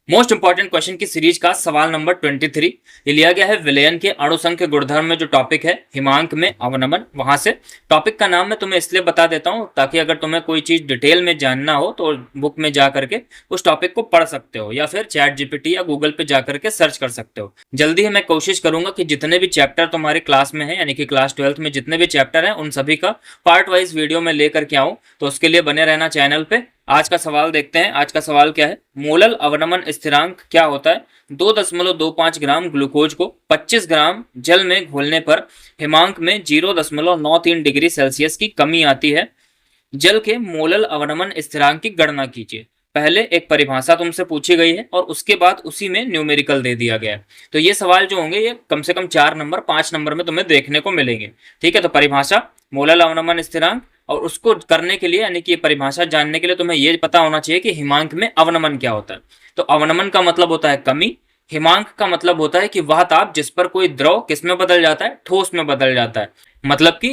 Most important question की series का सवाल नंबर 23 ये लिया गया है विलयन के अणुसंख्य गुणधर्म में जो टॉपिक है हिमांक में अवनमन। वहां से टॉपिक का नाम मैं तुम्हें इसलिए बता देता हूं ताकि अगर तुम्हें कोई चीज डिटेल में जानना हो तो बुक में जा करके उस टॉपिक को पढ़ सकते हो या फिर चैट जीपीटी या गूगल पे जा करके सर्च कर सकते हो। जल्दी ही मैं कोशिश करूंगा कि जितने भी चैप्टर तुम्हारे क्लास में है यानी कि क्लास 12th में जितने भी चैप्टर हैं उन सभी का पार्ट वाइज वीडियो में लेकर के आऊं, तो उसके लिए बने रहना चैनल पे। आज का सवाल देखते हैं। आज का सवाल क्या है, मोलल अवनमन स्थिरांक क्या होता है। 2.25 ग्राम ग्लूकोज को 25 ग्राम जल में घोलने पर हिमांक में 0.93 डिग्री सेल्सियस की कमी आती है। जल के मोलल अवनमन स्थिरांक की गणना कीजिए। पहले एक परिभाषा तुमसे पूछी गई है और उसके बाद उसी में न्यूमेरिकल दे दिया गया है। तो ये सवाल जो होंगे ये कम से कम 4 नंबर 5 नंबर में तुम्हें देखने को मिलेंगे। ठीक है, तो परिभाषा मोलल अवनमन स्थिरांक, और उसको करने के लिए यानी कि परिभाषा जानने के लिए तुम्हें ये पता होना चाहिए कि हिमांक में अवनमन क्या होता है। तो अवनमन का मतलब होता है कमी, हिमांक का मतलब होता है कि वह ताप जिस पर कोई द्रव किस में बदल जाता है, ठोस में बदल जाता है। मतलब कि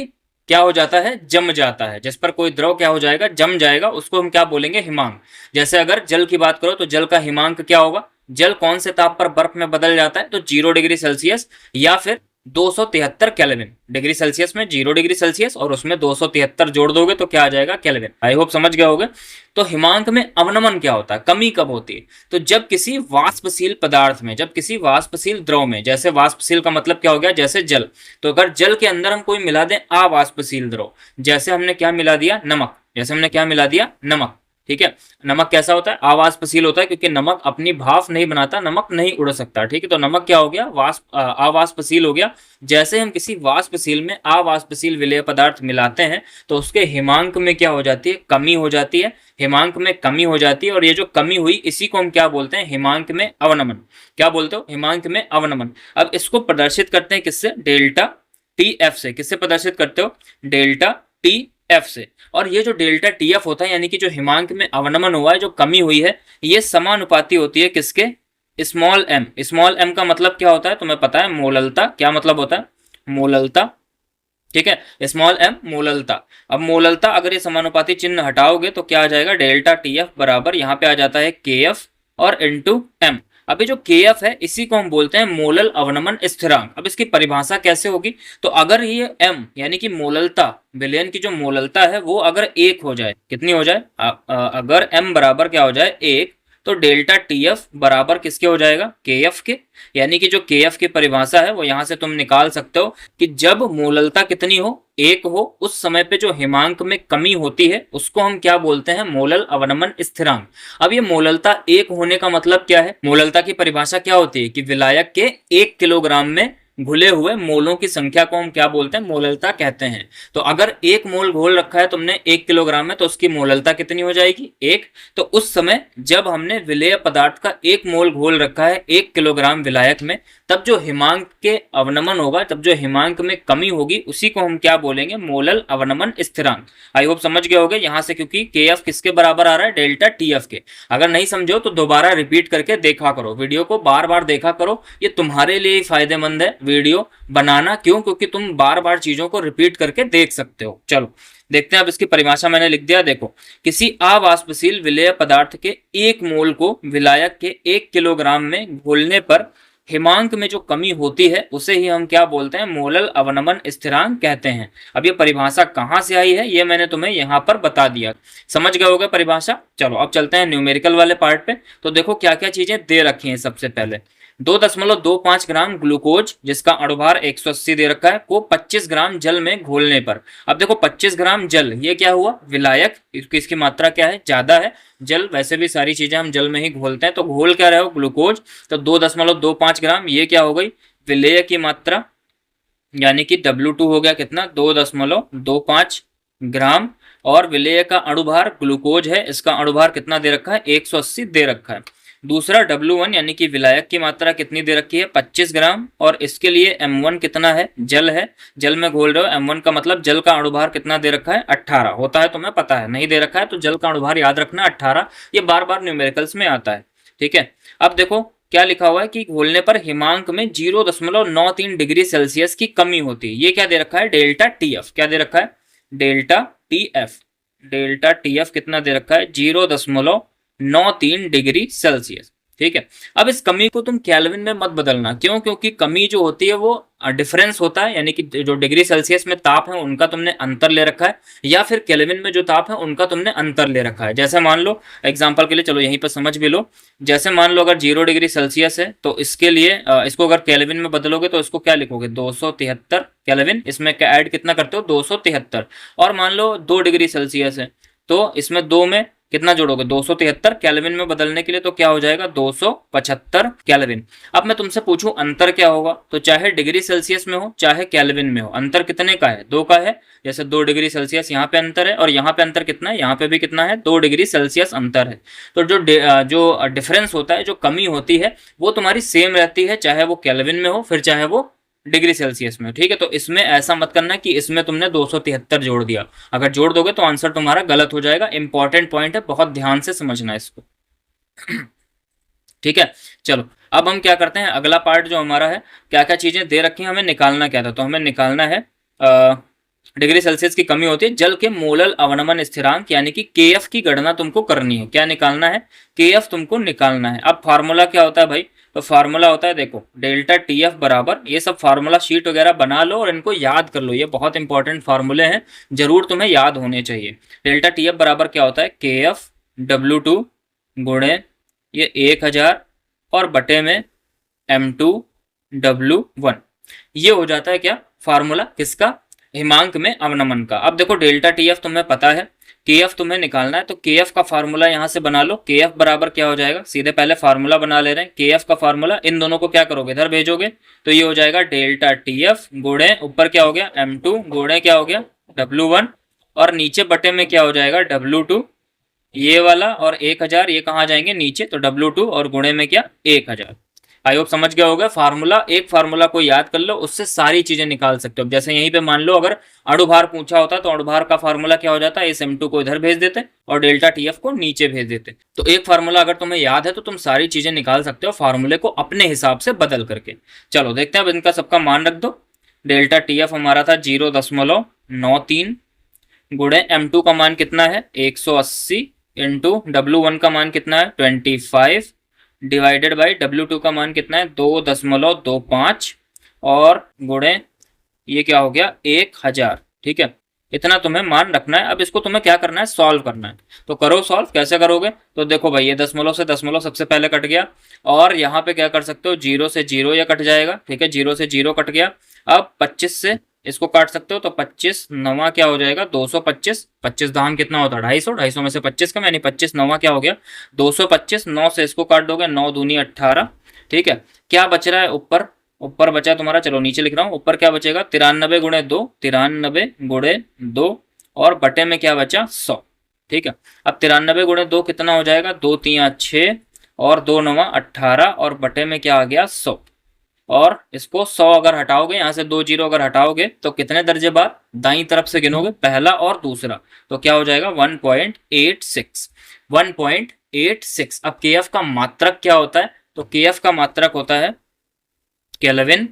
क्या हो जाता है, जम जाता है। जिस पर कोई द्रव क्या हो जाएगा, जम जाएगा, उसको हम क्या बोलेंगे, हिमांक। जैसे अगर जल की बात करो तो जल का हिमांक क्या होगा, जल कौन से ताप पर बर्फ में बदल जाता है, तो 0 डिग्री सेल्सियस या फिर 273 केल्विन। डिग्री सेल्सियस में 0 डिग्री सेल्सियस और उसमें 273 जोड़ दोगे तो क्या आ जाएगा, केल्विन। आई होप समझ गए होगे। तो हिमांक में अवनमन क्या होता है, कमी कब होती है, तो जब किसी वाष्पशील पदार्थ में, जब किसी वाष्पशील द्रव में, जैसे वाष्पशील का मतलब क्या हो गया, जैसे जल, तो अगर जल के अंदर हम कोई मिला दें अवाष्पशील द्रव, जैसे हमने क्या मिला दिया, नमक, जैसे हमने क्या मिला दिया, नमक। ठीक है, नमक कैसा होता है, अवाष्पशील होता है, क्योंकि नमक अपनी भाप नहीं बनाता, नमक नहीं उड़ सकता। ठीक है, तो नमक क्या हो गया, अवाष्पशील हो गया। जैसे हम किसी वाष्पशील में अवाष्पशील विलेय पदार्थ मिलाते हैं तो उसके हिमांक में क्या हो जाती है, कमी हो जाती है। हिमांक में कमी हो जाती है और ये जो कमी हुई इसी को हम क्या बोलते हैं, हिमांक में अवनमन। क्या बोलते हो, हिमांक में अवनमन। अब इसको प्रदर्शित करते हैं किससे, डेल्टा टी एफ से। किससे प्रदर्शित करते हो, डेल्टा टी एफ से। और ये जो डेल्टा टी एफ होता है यानी कि जो हिमांक में अवनमन हुआ है, जो कमी हुई है, ये समानुपाती होती है किसके, स्मॉल एम। स्मॉल एम का मतलब क्या होता है तुम्हें पता है, मोललता। क्या मतलब होता है, मोललता। ठीक है, स्मॉल एम मोललता। अब मोललता अगर ये समानुपाती चिन्ह हटाओगे तो क्या आ जाएगा, डेल्टा टी एफ बराबर यहाँ पे आ जाता है के एफ और इंटू एम। अब ये जो के एफ है इसी को हम बोलते हैं मोलल अवनमन स्थिरांक। अब इसकी परिभाषा कैसे होगी, तो अगर ये एम यानी कि मोललता, विलयन की जो मोललता है वो अगर 1 हो जाए, कितनी हो जाए, अगर एम बराबर क्या हो जाए, 1, तो डेल्टा टी एफ बराबर किसके हो जाएगा, के एफ के। यानी कि जो के एफ की परिभाषा है वो यहां से तुम निकाल सकते हो कि जब मोललता कितनी हो, 1 हो, उस समय पे जो हिमांक में कमी होती है उसको हम क्या बोलते हैं, मोलल अवनमन स्थिरांक। अब ये मोललता 1 होने का मतलब क्या है, मोललता की परिभाषा क्या होती है कि विलायक के 1 किलोग्राम में घुले हुए मोलों की संख्या को हम क्या बोलते हैं, मोललता कहते हैं। तो अगर 1 मोल घोल रखा है तुमने 1 किलोग्राम में तो उसकी मोललता कितनी हो जाएगी, 1। तो उस समय जब हमने विलेय पदार्थ का 1 मोल घोल रखा है 1 किलोग्राम विलायक में, तब जो हिमांक के अवनमन होगा, तब जो हिमांक में कमी होगी उसी को हम क्या बोलेंगे, मोलल अवनमन स्थिरांक। आई होप समझ गए होगे यहां से, क्योंकि के एफ किसके बराबर आ रहा है, डेल्टा टी एफ के। अगर नहीं समझो तो दोबारा रिपीट करके देखा करो, वीडियो को बार बार देखा करो, ये तुम्हारे लिए फायदेमंद है वीडियो बनाना। क्यों, क्योंकि तुम बार बार चीजों को रिपीट करके देख सकते हो। चलो देखते हैं। अब इसकी परिभाषा मैंने लिख दिया, देखो, किसी अवाष्पशील विलेय पदार्थ के 1 मोल को विलायक के 1 किलोग्राम में घोलने पर हिमांक में जो कमी होती है उसे ही हम क्या बोलते हैं, मोलल अवनमन स्थिरांक कहते हैं। अब ये परिभाषा कहां से आई है ये मैंने तुम्हें यहां पर बता दिया, समझ गए होगे परिभाषा। चलो अब चलते हैं न्यूमेरिकल वाले पार्ट पे। तो देखो क्या क्या चीजें दे रखी हैं। सबसे पहले 2.25 ग्राम ग्लूकोज जिसका अणुभार 180 दे रखा है को 25 ग्राम जल में घोलने पर। अब देखो 25 ग्राम जल, ये क्या हुआ, विलायक, इसकी मात्रा क्या है, ज्यादा है। जल, वैसे भी सारी चीजें हम जल में ही घोलते हैं, तो घोल क्या रहे हो, ग्लूकोज। तो 2.25 ग्राम, ये क्या हो गई, विलेय की मात्रा, यानी कि W2 हो गया कितना, 2.25 ग्राम। और विलेय का अणुभार ग्लूकोज है, इसका अणुभार कितना दे रखा है, 180 दे रखा है। दूसरा W1 यानी कि विलायक की मात्रा कितनी दे रखी है, 25 ग्राम। और इसके लिए M1 कितना है, जल है, जल में घोल रहे हो। M1 का मतलब जल का अणुभार कितना दे रखा है, 18 होता है, तुम्हें पता है। नहीं दे रखा है तो जल का अणुभार याद रखना 18, ये बार बार न्यूमेरिकल्स में आता है। ठीक है, अब देखो क्या लिखा हुआ है कि घोलने पर हिमांक में 0.93 डिग्री सेल्सियस की कमी होती है। ये क्या दे रखा है, डेल्टा टी एफ। क्या दे रखा है, delta T F. Delta T F कितना दे रखा है, 0.93 डिग्री सेल्सियस। ठीक है। अब इस कमी को तुम केल्विन में मत बदलना, क्यों? क्योंकि कमी जो होती है वो डिफरेंस होता है, यानी कि जो डिग्री सेल्सियस में ताप है उनका तुमने अंतर ले रखा है, या फिर केल्विन में जो ताप है उनका तुमने अंतर ले रखा है। जैसे मान लो एग्जांपल के लिए, चलो यहीं पर समझ भी लो, जैसे मान लो अगर 0 डिग्री सेल्सियस है तो इसके लिए इसको अगर केल्विन में बदलोगे तो इसको क्या लिखोगे, 273 केल्विन। इसमें क्या ऐड कितना करते हो, 273। और मान लो 2 डिग्री सेल्सियस है तो इसमें 2 में कितना जोड़ोगे, 273। केल्विन में बदलने के लिए तो क्या हो जाएगा, 275 केल्विन। अब मैं तुमसे पूछूं अंतर क्या होगा, तो चाहे डिग्री सेल्सियस में हो चाहे केल्विन में हो, अंतर कितने का है, 2 का है। जैसे 2 डिग्री सेल्सियस यहाँ पे अंतर है, और यहाँ पे अंतर कितना है, यहाँ पे भी कितना है, 2 डिग्री सेल्सियस अंतर है। तो जो डिफरेंस होता है, जो कमी होती है, वो तुम्हारी सेम रहती है, चाहे वो केल्विन में हो फिर चाहे वो डिग्री सेल्सियस में। ठीक है, तो इसमें ऐसा मत करना कि इसमें तुमने 273 जोड़ दिया, अगर जोड़ दोगे तो आंसर तुम्हारा गलत हो जाएगा। इंपॉर्टेंट पॉइंट है, बहुत ध्यान से समझना इसको। ठीक है, चलो अब हम क्या करते हैं, अगला पार्ट जो हमारा है, क्या क्या चीजें दे रखी हैं, हमें निकालना क्या था, तो हमें निकालना है डिग्री सेल्सियस की कमी होती है, जल के मोलल अवनमन स्थिरांक यानी कि केएफ की गणना तुमको करनी है। क्या निकालना है, केएफ तुमको निकालना है। अब फार्मूला क्या होता है भाई, तो फार्मूला होता है, देखो डेल्टा टीएफ बराबर, ये सब फार्मूला शीट वगैरह बना लो और इनको याद कर लो, ये बहुत इंपॉर्टेंट फार्मूले हैं, जरूर तुम्हें याद होने चाहिए। डेल्टा टीएफ बराबर क्या होता है, केएफ W2 गुणे ये 1000 और बटे में M2W1, ये हो जाता है क्या फार्मूला किसका, हिमांक में अवनमन का। अब देखो डेल्टा टीएफ तुम्हें पता है, केएफ तुम्हें निकालना है, तो केएफ का फार्मूला यहां से बना लो। केएफ बराबर क्या हो जाएगा, सीधे पहले फार्मूला बना ले रहे हैं, केएफ का फार्मूला, इन दोनों को क्या करोगे, इधर भेजोगे, तो ये हो जाएगा डेल्टा टीएफ गुणे ऊपर क्या हो गया M2 गुणे क्या हो गया W1, और नीचे बटे में क्या हो जाएगा W2 ये वाला, और 1000 ये कहाँ जाएंगे नीचे, तो W2 और गुणे में क्या 1000। आई होप समझ गया होगा फार्मूला, एक फार्मूला को याद कर लो, उससे सारी चीजें निकाल सकते हो। जैसे यहीं पे मान लो अगर अणुभार पूछा होता तो अणुभार का फार्मूला क्या हो जाता है, इस M2 को इधर भेज देते और डेल्टा TF को नीचे भेज देते। तो एक फार्मूला अगर तुम्हें याद है तो तुम सारी चीजें निकाल सकते हो फार्मूले को अपने हिसाब से बदल करके। चलो देखते हैं, अब इनका सबका मान रख दो। डेल्टा TF हमारा था 0.93 गुणे M2 का मान कितना है 180 इंटू W1 का मान कितना है 25 डिवाइडेड बाई W2 का मान कितना है 2.25 और गुणे ये क्या हो गया 1000। ठीक है, इतना तुम्हें मान रखना है। अब इसको तुम्हें क्या करना है, सॉल्व करना है। तो करो सॉल्व, कैसे करोगे, तो देखो भाई ये दशमलव से दशमलव सबसे पहले कट गया, और यहाँ पे क्या कर सकते हो, 0 से 0 ये कट जाएगा। ठीक है, 0 से 0 कट गया। अब 25 से इसको काट सकते हो, तो 25 नवा क्या हो जाएगा 225। 25 दाम कितना होता है 250, 250 में से 25 कम, यानी 25 नवा क्या हो गया 225। 9 से इसको काट दोगे, 9 दूनी 18। ठीक है, क्या बच रहा है ऊपर, ऊपर बचा तुम्हारा, चलो नीचे लिख रहा हूँ, ऊपर क्या बचेगा 93 गुणे 2, 93 गुणे 2 और बटे में क्या बचा 100। ठीक है, अब 93 गुणे 2 कितना हो जाएगा 2 3 6 और 2 9 18 और बटे में क्या आ गया 100। और इसको 100 अगर हटाओगे, यहाँ से 2 जीरो अगर हटाओगे तो कितने दर्जे बाद दाईं तरफ से गिनोगे, पहला और दूसरा, तो क्या हो जाएगा 1.86। 1.86। अब केएफ का मात्रक क्या होता है, तो केएफ का मात्रक होता है केल्विन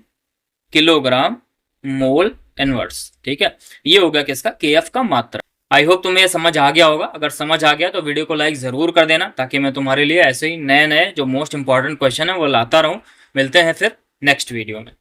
किलोग्राम मोल इनवर्स। ठीक है, ये हो गया किसका, केएफ का मात्रक। आई होप तुम्हें समझ आ गया होगा। अगर समझ आ गया तो वीडियो को लाइक जरूर कर देना, ताकि मैं तुम्हारे लिए ऐसे ही नए नए जो मोस्ट इंपॉर्टेंट क्वेश्चन है वो लाता रहूं। मिलते हैं फिर नेक्स्ट वीडियो में।